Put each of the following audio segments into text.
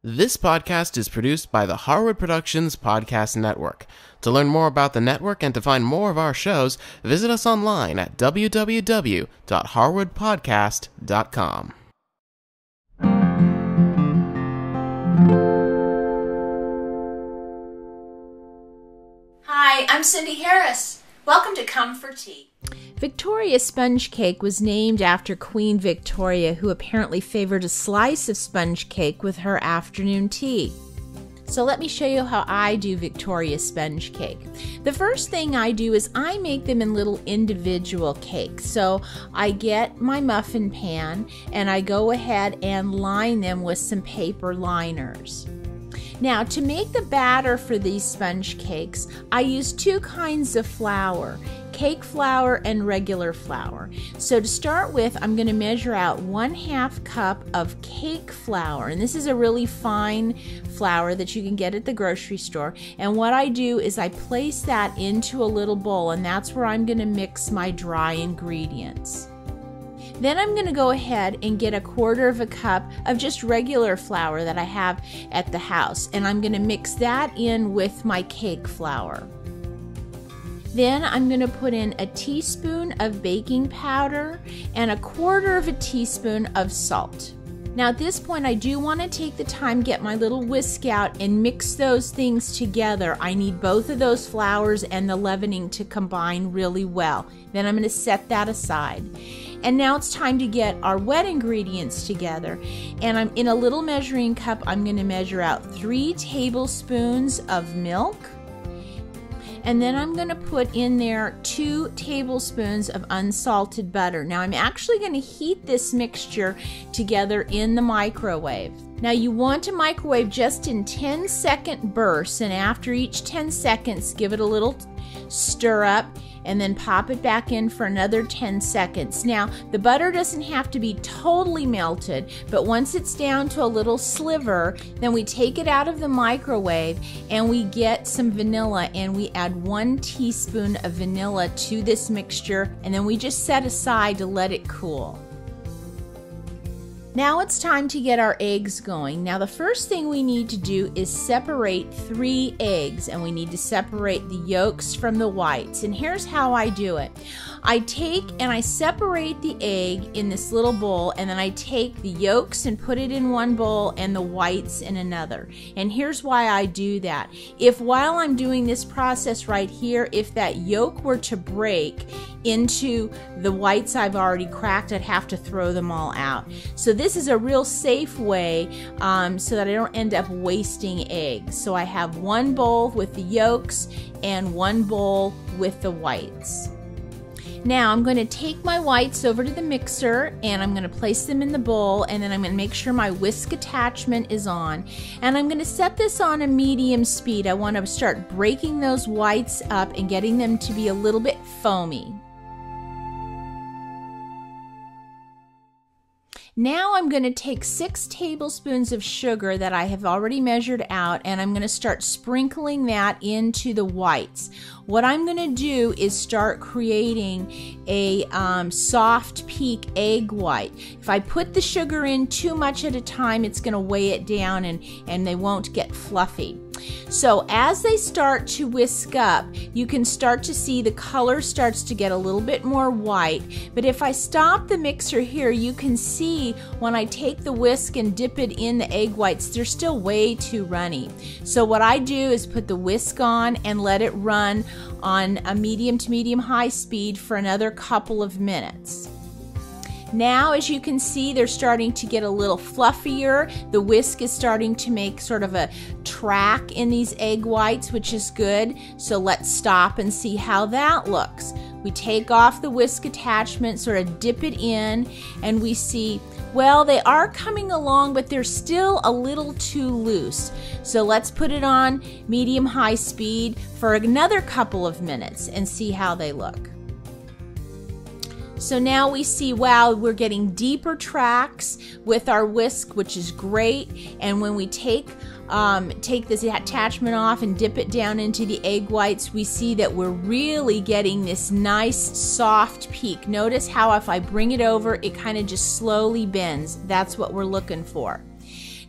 This podcast is produced by the Harwood Productions Podcast Network. To learn more about the network and to find more of our shows, visit us online at www.harwoodpodcast.com. Hi, I'm Cindy Harris. Welcome to Come for Tea. Victoria sponge cake was named after Queen Victoria, who apparently favored a slice of sponge cake with her afternoon tea. So let me show you how I do Victoria sponge cake. The first thing I do is I make them in little individual cakes. So I get my muffin pan and I go ahead and line them with some paper liners. Now, to make the batter for these sponge cakes, I use two kinds of flour, cake flour and regular flour. So to start with, I'm going to measure out 1/2 cup of cake flour. And this is a really fine flour that you can get at the grocery store. And what I do is I place that into a little bowl, and that's where I'm going to mix my dry ingredients. Then I'm going to go ahead and get 1/4 cup of just regular flour that I have at the house, and I'm going to mix that in with my cake flour. Then I'm going to put in a teaspoon of baking powder and 1/4 teaspoon of salt. Now at this point I do want to take the time, get my little whisk out and mix those things together. I need both of those flours and the leavening to combine really well. Then I'm going to set that aside. And now it's time to get our wet ingredients together. And I'm in a little measuring cup, I'm going to measure out 3 tablespoons of milk. And then I'm going to put in there 2 tablespoons of unsalted butter. Now I'm actually going to heat this mixture together in the microwave. Now you want to microwave just in 10-second bursts, and after each 10 seconds give it a little stir up and then pop it back in for another 10 seconds. Now, the butter doesn't have to be totally melted, but once it's down to a little sliver, then we take it out of the microwave and we get some vanilla, and we add 1 teaspoon of vanilla to this mixture, and then we just set aside to let it cool. Now it's time to get our eggs going. Now the first thing we need to do is separate 3 eggs, and we need to separate the yolks from the whites. And here's how I do it. I take and I separate the egg in this little bowl, and then I take the yolks and put it in one bowl and the whites in another. And here's why I do that. If while I'm doing this process right here, if that yolk were to break into the whites I've already cracked, I'd have to throw them all out. So this is a real safe way so that I don't end up wasting eggs. So I have one bowl with the yolks and one bowl with the whites. Now I'm going to take my whites over to the mixer, and I'm going to place them in the bowl, and then I'm going to make sure my whisk attachment is on, and I'm going to set this on a medium speed. I want to start breaking those whites up and getting them to be a little bit foamy. Now I'm going to take 6 tablespoons of sugar that I have already measured out, and I'm going to start sprinkling that into the whites. What I'm going to do is start creating a soft peak egg white. If I put the sugar in too much at a time, it's going to weigh it down and they won't get fluffy. So as they start to whisk up, you can start to see the color starts to get a little bit more white. But if I stop the mixer here, you can see when I take the whisk and dip it in the egg whites, they're still way too runny. So what I do is put the whisk on and let it run on a medium to medium high speed for another couple of minutes. Now, as you can see, they're starting to get a little fluffier. The whisk is starting to make sort of a track in these egg whites, which is good. So let's stop and see how that looks. We take off the whisk attachment, sort of dip it in, and we see, well, they are coming along, but they're still a little too loose. So let's put it on medium-high speed for another couple of minutes and see how they look. So now we see, wow, we're getting deeper tracks with our whisk, which is great. And when we take this attachment off and dip it down into the egg whites, we see that we're really getting this nice soft peak. Notice how if I bring it over, it kind of just slowly bends. That's what we're looking for.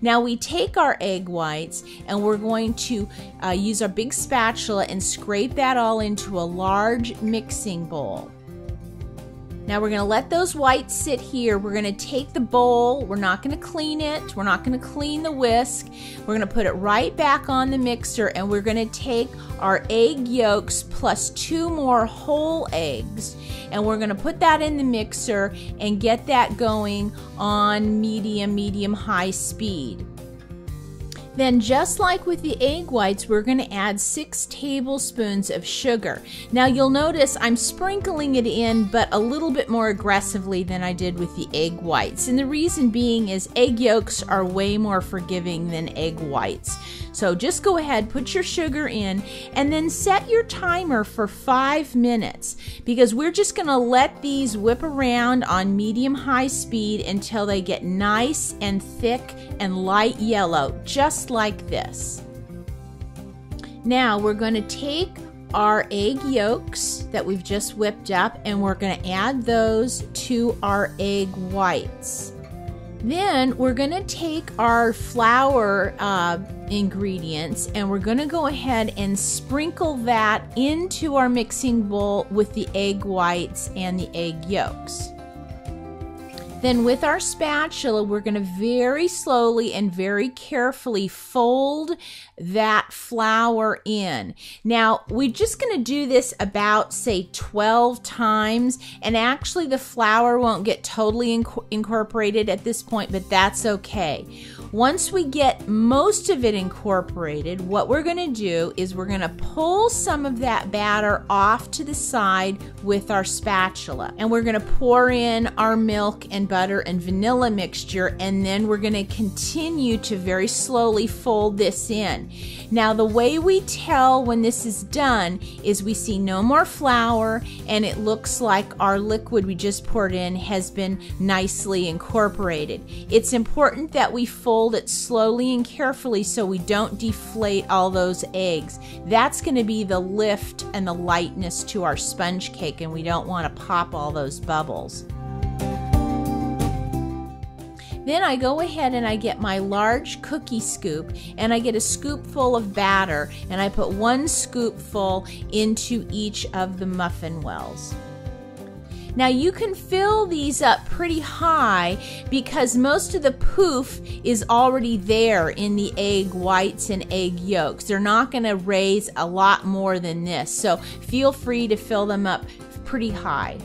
Now we take our egg whites and we're going to use our big spatula and scrape that all into a large mixing bowl. Now we're going to let those whites sit here. We're going to take the bowl. We're not going to clean it. We're not going to clean the whisk. We're going to put it right back on the mixer, and we're going to take our egg yolks plus 2 more whole eggs, and we're going to put that in the mixer and get that going on medium-high speed. Then, just like with the egg whites, we're going to add 6 tablespoons of sugar. Now you'll notice I'm sprinkling it in, but a little bit more aggressively than I did with the egg whites. And the reason being is egg yolks are way more forgiving than egg whites. So just go ahead, put your sugar in, and then set your timer for 5 minutes, because we're just going to let these whip around on medium-high speed until they get nice and thick and light yellow, just like this. Now we're going to take our egg yolks that we've just whipped up, and we're going to add those to our egg whites. Then we're going to take our flour ingredients, and we're going to go ahead and sprinkle that into our mixing bowl with the egg whites and the egg yolks. Then with our spatula, we're going to very slowly and very carefully fold that flour in. Now, we're just going to do this about, say, 12 times, and actually the flour won't get totally incorporated at this point, but that's okay. Once we get most of it incorporated, what we're going to do is we're going to pull some of that batter off to the side with our spatula, and we're going to pour in our milk and butter and vanilla mixture, and then we're going to continue to very slowly fold this in. Now, the way we tell when this is done is we see no more flour, and it looks like our liquid we just poured in has been nicely incorporated. It's important that we fold it slowly and carefully so we don't deflate all those eggs. That's going to be the lift and the lightness to our sponge cake, and we don't want to pop all those bubbles. Then I go ahead and I get my large cookie scoop, and I get a scoopful of batter, and I put 1 scoopful into each of the muffin wells. Now you can fill these up pretty high because most of the poof is already there in the egg whites and egg yolks. They're not going to raise a lot more than this, so feel free to fill them up pretty high.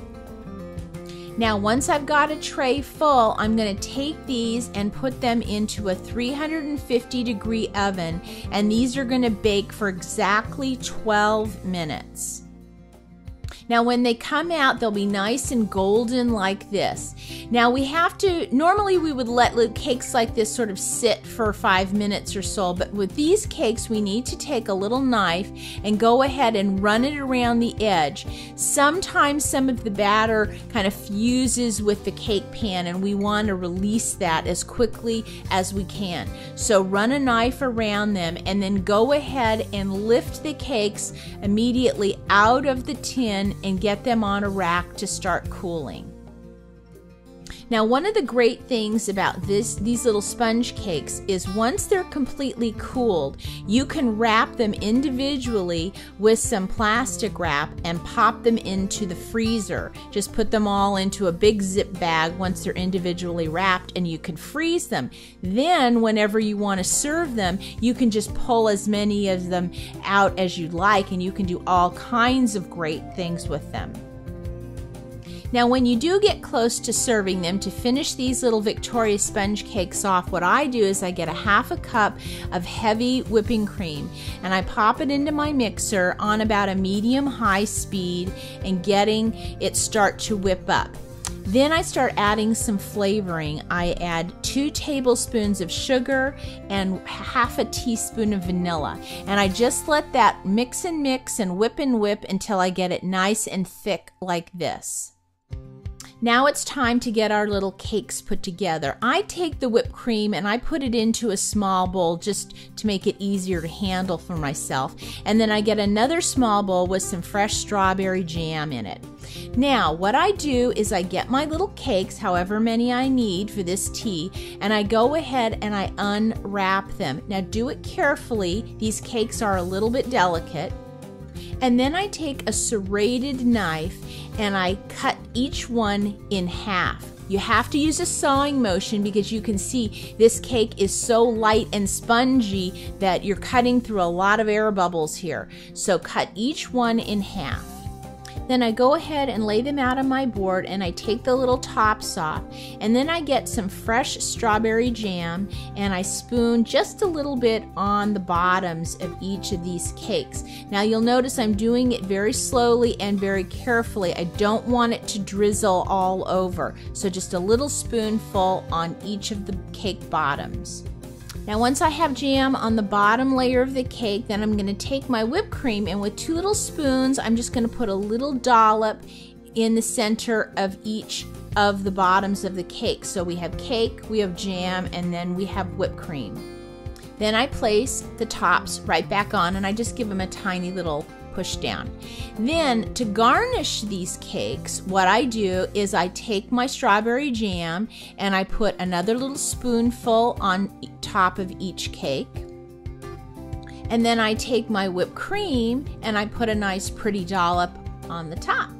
Now, once I've got a tray full, I'm going to take these and put them into a 350-degree oven, and these are going to bake for exactly 12 minutes. Now, when they come out, they'll be nice and golden like this. Now, we have to, normally we would let cakes like this sort of sit for 5 minutes or so, but with these cakes, we need to take a little knife and go ahead and run it around the edge. Sometimes some of the batter kind of fuses with the cake pan, and we want to release that as quickly as we can. So run a knife around them, and then go ahead and lift the cakes immediately out of the tin and get them on a rack to start cooling. Now, one of the great things about these little sponge cakes is once they're completely cooled, you can wrap them individually with some plastic wrap and pop them into the freezer. Just put them all into a big zip bag once they're individually wrapped, and you can freeze them. Then, whenever you want to serve them, you can just pull as many of them out as you'd like, and you can do all kinds of great things with them. Now, when you do get close to serving them, to finish these little Victoria sponge cakes off, what I do is I get a 1/2 cup of heavy whipping cream, and I pop it into my mixer on about a medium-high speed and getting it start to whip up. Then I start adding some flavoring. I add 2 tablespoons of sugar and 1/2 teaspoon of vanilla. And I just let that mix and whip until I get it nice and thick like this. Now it's time to get our little cakes put together. I take the whipped cream and I put it into a small bowl just to make it easier to handle for myself. And then I get another small bowl with some fresh strawberry jam in it. Now, what I do is I get my little cakes, however many I need for this tea, and I go ahead and I unwrap them. Now, do it carefully. These cakes are a little bit delicate. And then I take a serrated knife and I cut each one in half. You have to use a sawing motion because you can see this cake is so light and spongy that you're cutting through a lot of air bubbles here. So cut each one in half. Then I go ahead and lay them out on my board and I take the little tops off, and then I get some fresh strawberry jam and I spoon just a little bit on the bottoms of each of these cakes. Now you'll notice I'm doing it very slowly and very carefully. I don't want it to drizzle all over, so just a little spoonful on each of the cake bottoms. Now once I have jam on the bottom layer of the cake, then I'm going to take my whipped cream, and with 2 little spoons I'm just going to put a little dollop in the center of each of the bottoms of the cake. So we have cake, we have jam, and then we have whipped cream. Then I place the tops right back on and I just give them a tiny little push down. Then to garnish these cakes, what I do is I take my strawberry jam and I put another little spoonful on top of each cake. And then I take my whipped cream and I put a nice pretty dollop on the top.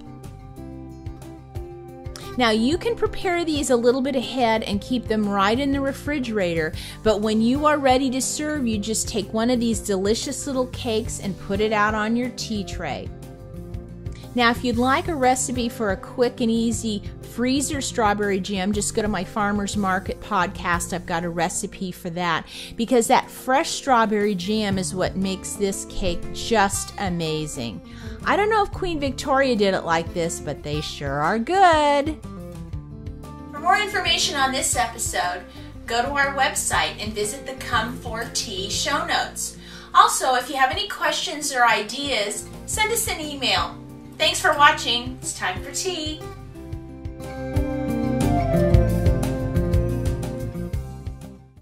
Now you can prepare these a little bit ahead and keep them right in the refrigerator, but when you are ready to serve, you just take one of these delicious little cakes and put it out on your tea tray. Now if you'd like a recipe for a quick and easy freezer strawberry jam, just go to my Farmer's Market podcast. I've got a recipe for that, because that fresh strawberry jam is what makes this cake just amazing. I don't know if Queen Victoria did it like this, but they sure are good. For more information on this episode, go to our website and visit the Come for Tea show notes. Also, if you have any questions or ideas, send us an email. Thanks for watching. It's time for tea.